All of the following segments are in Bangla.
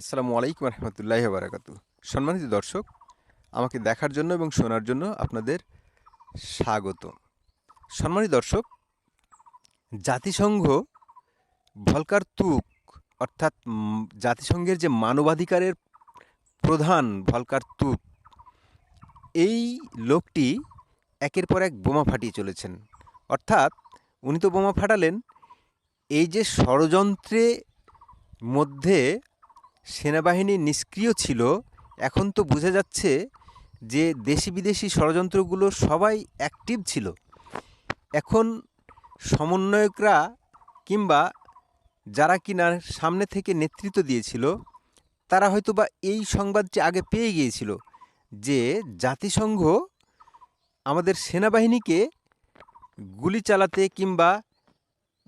আসসালামু আলাইকুম রহমতুল্লাহি বারাকাতু। সম্মানিত দর্শক, আমাকে দেখার জন্য এবং শোনার জন্য আপনাদের স্বাগত। সম্মানিত দর্শক, জাতিসংঘ ভলকার তুর্ক অর্থাৎ জাতিসংঘের যে মানবাধিকারের প্রধান ভলকার তুর্ক, এই লোকটি একের পর এক বোমা ফাটিয়ে চলেছেন। অর্থাৎ উনি তো বোমা ফাটালেন, এই যে ষড়যন্ত্রে মধ্যে সেনাবাহিনী নিষ্ক্রিয় ছিল, এখন তো বোঝা যাচ্ছে যে দেশি বিদেশি ষড়যন্ত্রগুলো সবাই অ্যাক্টিভ ছিল। এখন সমন্বয়করা কিংবা যারা কিনা সামনে থেকে নেতৃত্ব দিয়েছিল, তারা হয়তো বা এই সংবাদটি আগে পেয়ে গিয়েছিল যে জাতিসংঘ আমাদের সেনাবাহিনীকে গুলি চালাতে কিংবা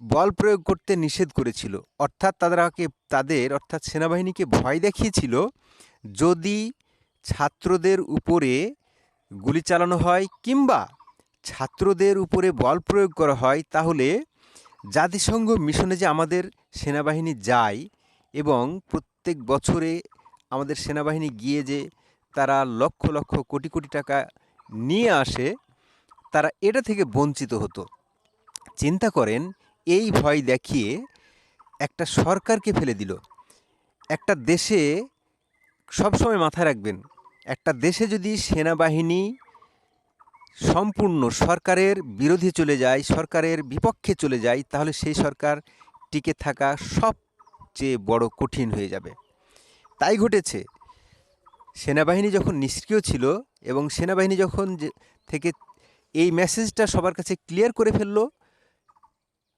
বল প্রয়োগ করতে নিষেধ করেছিল। অর্থাৎ তাদের সেনাবাহিনীকে ভয় দেখিয়েছিল, যদি ছাত্রদের উপরে গুলি চালানো হয় কিংবা ছাত্রদের উপরে বল প্রয়োগ করা হয়, তাহলে জাতিসংঘ মিশনে যে আমাদের সেনাবাহিনী যায় এবং প্রত্যেক বছরে আমাদের সেনাবাহিনী গিয়ে যে তারা লক্ষ লক্ষ কোটি কোটি টাকা নিয়ে আসে, তারা এটা থেকে বঞ্চিত হতো। চিন্তা করেন, এই ভয় দেখিয়ে একটা সরকারকে ফেলে দিল। একটা দেশে সবসময় মাথায় রাখবেন, একটা দেশে যদি সেনাবাহিনী সম্পূর্ণ সরকারের বিরোধী চলে যায়, সরকারের বিপক্ষে চলে যায়, তাহলে সেই সরকার টিকে থাকা সবচেয়ে বড় কঠিন হয়ে যাবে। তাই ঘটেছে। সেনাবাহিনী যখন নিষ্ক্রিয় ছিল এবং সেনাবাহিনী যখন থেকে এই মেসেজটা সবার কাছে ক্লিয়ার করে ফেললো,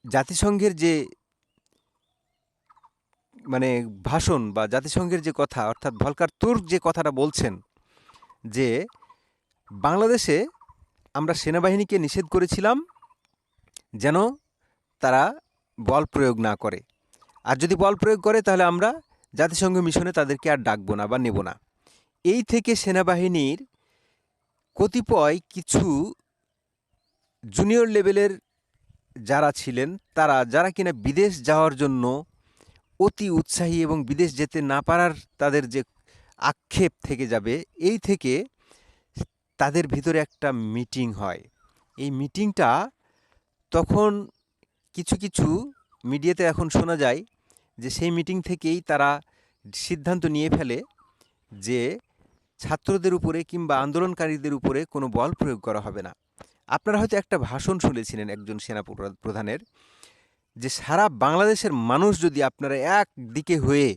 জাতিসংঘের যে ভাষণ বা জাতিসংঘের যে কথা, অর্থাৎ ভলকার তুর্ক যে কথাটা বলছেন যে বাংলাদেশে আমরা সেনাবাহিনীকে নিষেধ করেছিলাম যেন তারা বল প্রয়োগ না করে, আর যদি বল প্রয়োগ করে তাহলে আমরা জাতিসংঘ মিশনে তাদেরকে আর ডাকবো না বা নেব না। এই থেকে সেনাবাহিনীর কতিপয় কিছু জুনিয়র লেভেলের যারা ছিলেন, যারা কিনা বিদেশ যাওয়ার জন্য অতি উৎসাহী এবং বিদেশ যেতে না পারার তাদের যে আক্ষেপ থেকে যাবে, এই থেকে তাদের ভিতরে একটা মিটিং হয়। এই মিটিংটা তখন কিছু কিছু মিডিয়াতে এখন শোনা যায় যে সেই মিটিং থেকেই তারা সিদ্ধান্ত নিয়ে ফেলে যে ছাত্রদের উপরে কিংবা আন্দোলনকারীদের উপরে কোনো বল প্রয়োগ করা হবে না। আপনারা হয়তো একটা ভাষণ শুনেছিলেন একজন সেনা প্রধানের, যে সারা বাংলাদেশের মানুষ যদি আপনারা একদিকে হয়ে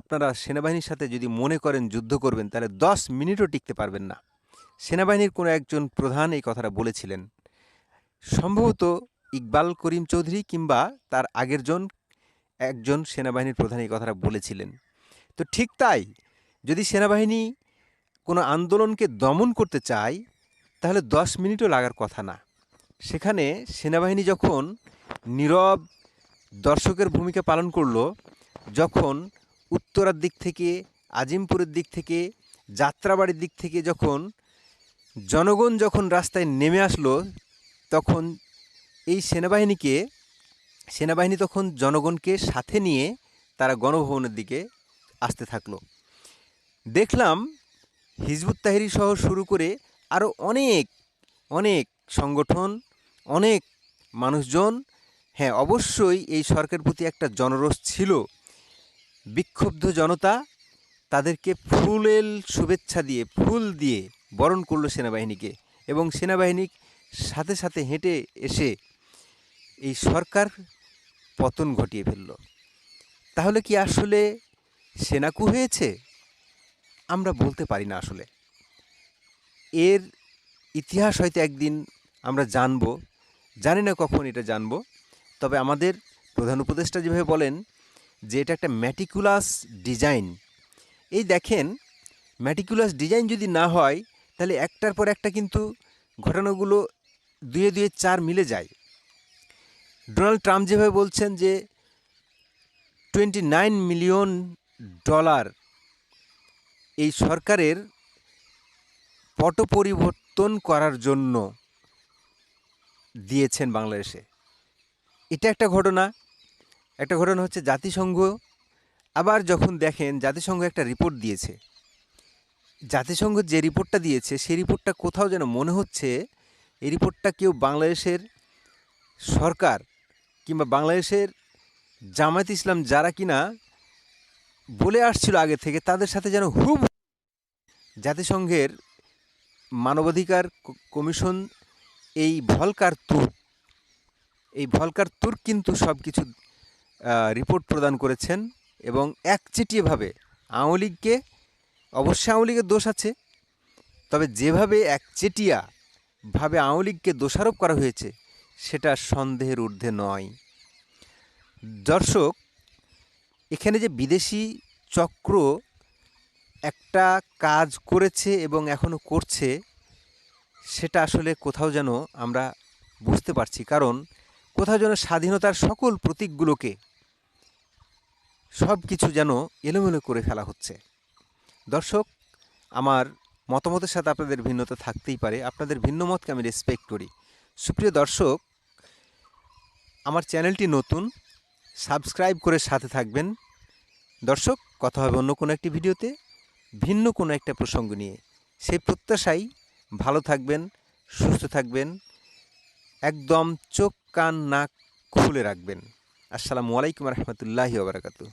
আপনারা সেনাবাহিনীর সাথে যদি মনে করেন যুদ্ধ করবেন, তাহলে 10 মিনিটও টিকতে পারবেন না। সেনাবাহিনীর কোনো একজন প্রধান এই কথাটা বলেছিলেন, সম্ভবত ইকবাল করিম চৌধুরী কিংবা তার আগের একজন সেনাবাহিনীর প্রধান এই কথাটা বলেছিলেন। তো ঠিক তাই, যদি সেনাবাহিনী কোনো আন্দোলনকে দমন করতে চায়, তাহলে 10 মিনিটও লাগার কথা না। সেখানে সেনাবাহিনী যখন নীরব দর্শকের ভূমিকা পালন করলো, যখন উত্তরার দিক থেকে, আজিমপুরের দিক থেকে, যাত্রাবাড়ির দিক থেকে যখন জনগণ যখন রাস্তায় নেমে আসলো, তখন এই সেনাবাহিনী তখন জনগণকে সাথে নিয়ে তারা গণভবনের দিকে আসতে থাকলো। দেখলাম হিজবুত তাহরির সহ শুরু করে আরও অনেক অনেক সংগঠন, অনেক মানুষজন, হ্যাঁ অবশ্যই এই সরকারের প্রতি একটা জনরোষ ছিল। বিক্ষুব্ধ জনতা তাদেরকে ফুলেল শুভেচ্ছা দিয়ে, ফুল দিয়ে বরণ করলো সেনাবাহিনীকে, এবং সেনাবাহিনীর সাথে সাথে হেঁটে এসে এই সরকার পতন ঘটিয়ে ফেলল। তাহলে কি আসলে সেনাকু হয়েছে? আমরা বলতে পারি না। আসলে এর ইতিহাস হয়তো একদিন আমরা জানব, জানি না কখন এটা জানব। তবে আমাদের প্রধান উপদেষ্টা যেভাবে বলেন যে এটা একটা ম্যাটিকুলাস ডিজাইন, এই দেখেন, ম্যাটিকুলাস ডিজাইন যদি না হয়, তাহলে একটার পর একটা কিন্তু ঘটনাগুলো দুয়ে দুয়ে চার মিলে যায়। ডোনাল্ড ট্রাম্প যেভাবে বলছেন যে $29 মিলিয়ন এই সরকারের পট পরিবর্তন করার জন্য দিয়েছেন বাংলাদেশে, এটা একটা ঘটনা। একটা ঘটনা হচ্ছে জাতিসংঘ আবার যখন দেখেন জাতিসংঘ একটা রিপোর্ট দিয়েছে, জাতিসংঘ যে রিপোর্টটা দিয়েছে সেই রিপোর্টটা কোথাও যেন মনে হচ্ছে এই রিপোর্টটা কেউ বাংলাদেশের সরকার কিংবা বাংলাদেশের জামায়াত ইসলাম যারা কিনা বলে আসছিল আগে থেকে, তাদের সাথে যেন হুব জাতিসংঘের মানবাধিকার কমিশন এই ভলকার তুর্ক কিন্তু সব কিছু রিপোর্ট প্রদান করেছেন এবং একচেটিয়াভাবে আওয়ামী লীগকে, অবশ্যই আওয়ামী লীগের দোষ আছে, তবে যেভাবে একচেটিয়াভাবে আওয়ামী লীগকে দোষারোপ করা হয়েছে সেটা সন্দেহের ঊর্ধ্বে নয়। দর্শক, এখানে যে বিদেশি চক্র একটা কাজ করেছে এবং এখনও করছে সেটা আসলে কোথাও যেন আমরা বুঝতে পারছি, কারণ কোথাও যেন স্বাধীনতার সকল প্রতীকগুলোকে সব কিছু যেন এলোমেলো করে ফেলা হচ্ছে। দর্শক, আমার মতামতের সাথে আপনাদের ভিন্নতা থাকতেই পারে, আপনাদের ভিন্ন মতকে আমি রেসপেক্ট করি। সুপ্রিয় দর্শক, আমার চ্যানেলটি নতুন, সাবস্ক্রাইব করে সাথে থাকবেন। দর্শক, কথা হবে অন্য কোনো একটি ভিডিওতে ভিন্ন কোনো একটা প্রসঙ্গ নিয়ে। সেই প্রত্যাশাই, ভালো থাকবেন, সুস্থ থাকবেন, একদম চোখ কান নাক খুলে রাখবেন। আসসালামু আলাইকুম রহমতুল্লাহি ওয়া বারাকাতুহু।